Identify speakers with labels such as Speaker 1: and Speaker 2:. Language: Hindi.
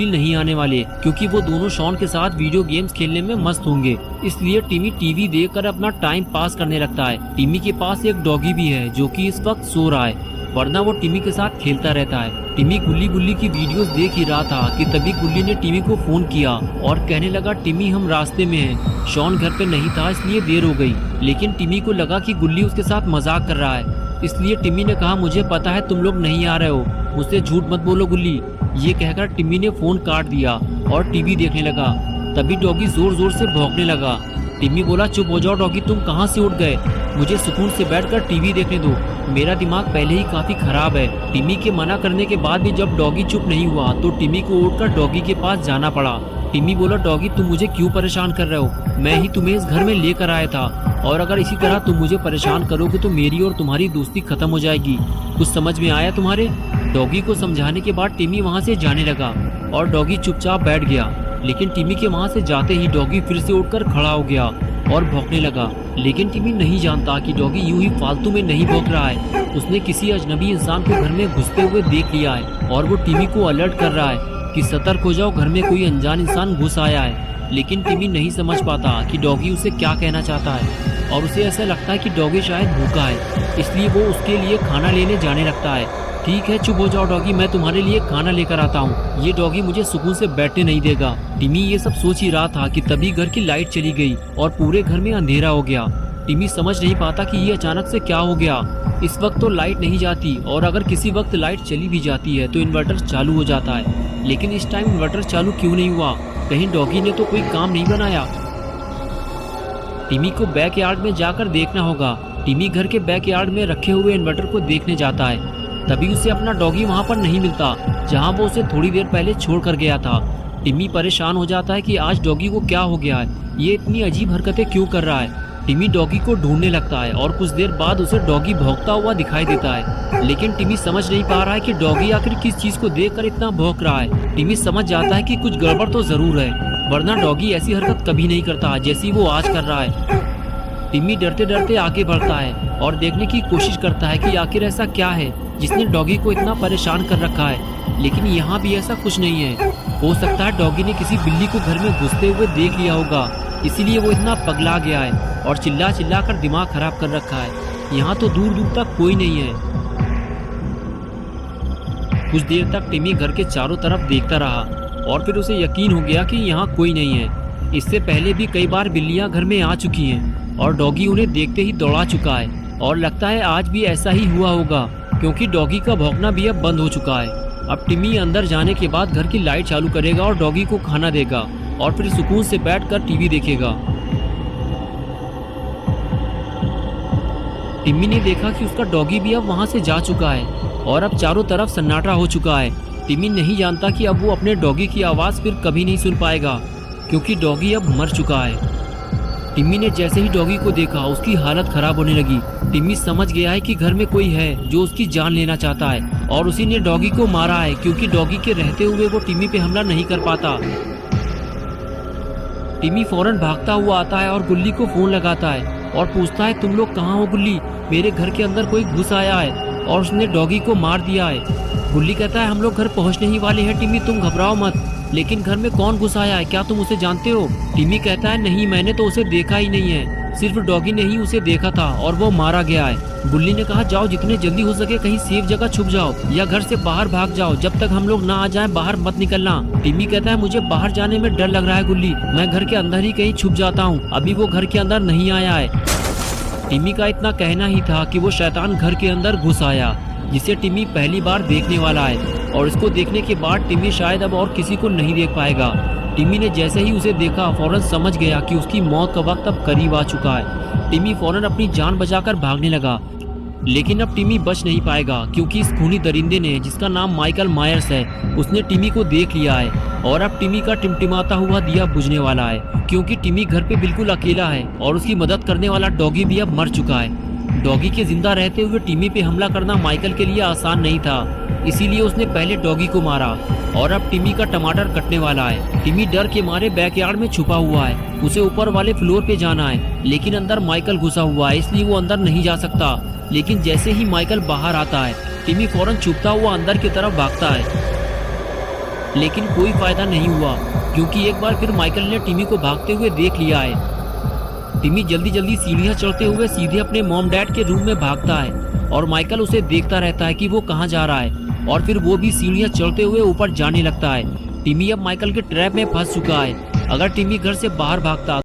Speaker 1: वकील नहीं आने वाले, क्योंकि वो दोनों शॉन के साथ वीडियो गेम्स खेलने में मस्त होंगे। इसलिए टिमी टीवी देखकर अपना टाइम पास करने लगता है। टिमी के पास एक डॉगी भी है जो कि इस वक्त सो रहा है, वरना वो टिमी के साथ खेलता रहता है। टिमी गुल्ली गुल्ली की वीडियोस देख ही रहा था कि तभी गुल्ली ने टिमी को फोन किया और कहने लगा, टिमी हम रास्ते में हैं। शॉन घर पे नहीं था इसलिए देर हो गई। लेकिन टिमी को लगा कि गुल्ली उसके साथ मजाक कर रहा है, इसलिए टिमी ने कहा, मुझे पता है तुम लोग नहीं आ रहे हो, मुझसे झूठ मत बोलो गुल्ली। ये कहकर टिमी ने फोन काट दिया और टीवी देखने लगा। तभी डॉगी जोर जोर से भौंकने लगा। टिमी बोला, चुप हो जाओ डॉगी, तुम कहाँ से उठ गए, मुझे सुकून से बैठकर टीवी देखने दो, मेरा दिमाग पहले ही काफी खराब है। टिमी के मना करने के बाद भी जब डॉगी चुप नहीं हुआ तो टिमी को उठकर डॉगी के पास जाना पड़ा। टिमी बोला, डॉगी तुम मुझे क्यों परेशान कर रहे हो, मैं ही तुम्हें इस घर में लेकर आया था, और अगर इसी तरह तुम मुझे परेशान करोगे तो मेरी और तुम्हारी दोस्ती खत्म हो जाएगी, कुछ समझ में आया तुम्हारे। डॉगी को समझाने के बाद टिमी वहाँ से जाने लगा और डॉगी चुपचाप बैठ गया। लेकिन टिमी के वहाँ से जाते ही डॉगी फिर से उठकर खड़ा हो गया और भौंकने लगा। लेकिन टिमी नहीं जानता कि डॉगी यूं ही फालतू में नहीं भौंक रहा है, उसने किसी अजनबी इंसान को घर में घुसते हुए देख लिया है और वो टिमी को अलर्ट कर रहा है कि सतर्क हो जाओ, घर में कोई अनजान इंसान घुस आया है। लेकिन टिमी नहीं समझ पाता कि डॉगी उसे क्या कहना चाहता है, और उसे ऐसा लगता है कि डॉगी शायद भूखा है, इसलिए वो उसके लिए खाना लेने जाने लगता है। ठीक है चुप हो जाओ डॉगी, मैं तुम्हारे लिए खाना लेकर आता हूँ, ये डॉगी मुझे सुकून से बैठने नहीं देगा। टिमी ये सब सोच ही रहा था कि तभी घर की लाइट चली गई और पूरे घर में अंधेरा हो गया। टिमी समझ नहीं पाता कि ये अचानक से क्या हो गया। इस वक्त तो लाइट नहीं जाती, और अगर किसी वक्त लाइट चली भी जाती है तो इन्वर्टर चालू हो जाता है, लेकिन इस टाइम इन्वर्टर चालू क्यों नहीं हुआ, कहीं डॉगी ने तो कोई काम नहीं बनाया। टिमी को बैकयार्ड में जाकर देखना होगा। टिमी घर के बैकयार्ड में रखे हुए इन्वर्टर को देखने जाता है। तभी उसे अपना डॉगी वहाँ पर नहीं मिलता जहाँ वो उसे थोड़ी देर पहले छोड़ कर गया था। टिमी परेशान हो जाता है कि आज डॉगी को क्या हो गया है, ये इतनी अजीब हरकतें क्यों कर रहा है। टिमी डॉगी को ढूंढने लगता है और कुछ देर बाद उसे डॉगी भौंकता हुआ दिखाई देता है। लेकिन टिमी समझ नहीं पा रहा है कि डॉगी आखिर किस चीज को देखकर इतना भौंक रहा है। टिमी समझ जाता है कि कुछ गड़बड़ तो जरूर है, वरना डॉगी ऐसी हरकत कभी नहीं करता जैसी वो आज कर रहा है। टिमी डरते डरते आगे बढ़ता है और देखने की कोशिश करता है कि आखिर ऐसा क्या है जिसने डॉगी को इतना परेशान कर रखा है। लेकिन यहाँ भी ऐसा कुछ नहीं है। हो सकता है डॉगी ने किसी बिल्ली को घर में घुसते हुए देख लिया होगा, इसीलिए वो इतना पगला गया है और चिल्ला चिल्ला कर दिमाग खराब कर रखा है। यहाँ तो दूर दूर तक कोई नहीं है। कुछ देर तक टिमी घर के चारों तरफ देखता रहा और फिर उसे यकीन हो गया कि यहाँ कोई नहीं है। इससे पहले भी कई बार बिल्लियाँ घर में आ चुकी हैं और डॉगी उन्हें देखते ही दौड़ा चुका है, और लगता है आज भी ऐसा ही हुआ होगा, क्योंकि डॉगी का भौंकना भी अब बंद हो चुका है। अब टिमी अंदर जाने के बाद घर की लाइट चालू करेगा और डॉगी को खाना देगा और फिर सुकून से बैठकर टीवी देखेगा। टिमी ने देखा कि उसका डॉगी भी अब वहां से जा चुका है और अब चारों तरफ सन्नाटा हो चुका है। टिमी नहीं जानता कि अब वो अपने डॉगी की आवाज़ फिर कभी नहीं सुन पाएगा, क्योंकि डॉगी अब मर चुका है। टिमी ने जैसे ही डॉगी को देखा उसकी हालत खराब होने लगी। टिमी समझ गया है कि घर में कोई है जो उसकी जान लेना चाहता है और उसी ने डॉगी को मारा है, क्योंकि डॉगी के रहते हुए वो टिमी पे हमला नहीं कर पाता। टिमी फौरन भागता हुआ आता है और गुल्ली को फोन लगाता है और पूछता है, तुम लोग कहाँ हो गुल्ली, मेरे घर के अंदर कोई घुस आया है और उसने डॉगी को मार दिया है। गुल्ली कहता है, हम लोग घर पहुँचने ही वाले हैं टिमी, तुम घबराओ मत, लेकिन घर में कौन घुस आया है, क्या तुम उसे जानते हो। टिमी कहता है, नहीं मैंने तो उसे देखा ही नहीं है, सिर्फ डॉगी ने ही उसे देखा था और वो मारा गया है। गुल्ली ने कहा, जाओ जितने जल्दी हो सके कहीं सेफ जगह छुप जाओ या घर से बाहर भाग जाओ, जब तक हम लोग ना आ जाएं बाहर मत निकलना। टिमी कहता है, मुझे बाहर जाने में डर लग रहा है गुल्ली, मैं घर के अंदर ही कहीं छुप जाता हूँ, अभी वो घर के अंदर नहीं आया है। टिमी का इतना कहना ही था कि वो शैतान घर के अंदर घुस आया, जिसे टिमी पहली बार देखने वाला है, और इसको देखने के बाद टिमी शायद अब और किसी को नहीं देख पाएगा। टिमी ने जैसे ही उसे देखा फौरन समझ गया कि उसकी मौत का वक्त अब करीब आ चुका है। टिमी फौरन अपनी जान बचाकर भागने लगा, लेकिन अब टिमी बच नहीं पाएगा, क्योंकि इस खूनी दरिंदे ने, जिसका नाम माइकल मायर्स है, उसने टिमी को देख लिया है और अब टिमी का टिमटिमाता हुआ दिया बुझने वाला है, क्योंकि टिमी घर पे बिल्कुल अकेला है और उसकी मदद करने वाला डॉगी भी अब मर चुका है। डॉगी के जिंदा रहते हुए टिमी पे हमला करना माइकल के लिए आसान नहीं था, इसीलिए उसने पहले डॉगी को मारा और अब टिमी का टमाटर कटने वाला है। टिमी डर के मारे बैकयार्ड में छुपा हुआ है, उसे ऊपर वाले फ्लोर पे जाना है, लेकिन अंदर माइकल घुसा हुआ है, इसलिए वो अंदर नहीं जा सकता। लेकिन जैसे ही माइकल बाहर आता है टिमी फौरन छुपता हुआ अंदर की तरफ भागता है। लेकिन कोई फायदा नहीं हुआ, क्योंकि एक बार फिर माइकल ने टिमी को भागते हुए देख लिया है। टिमी जल्दी जल्दी सीढ़ियां चढ़ते हुए सीधे अपने मॉम डैड के रूम में भागता है और माइकल उसे देखता रहता है कि वो कहाँ जा रहा है, और फिर वो भी सीढ़ियां चढ़ते हुए ऊपर जाने लगता है। टिमी अब माइकल के ट्रैप में फंस चुका है। अगर टिमी घर से बाहर भागता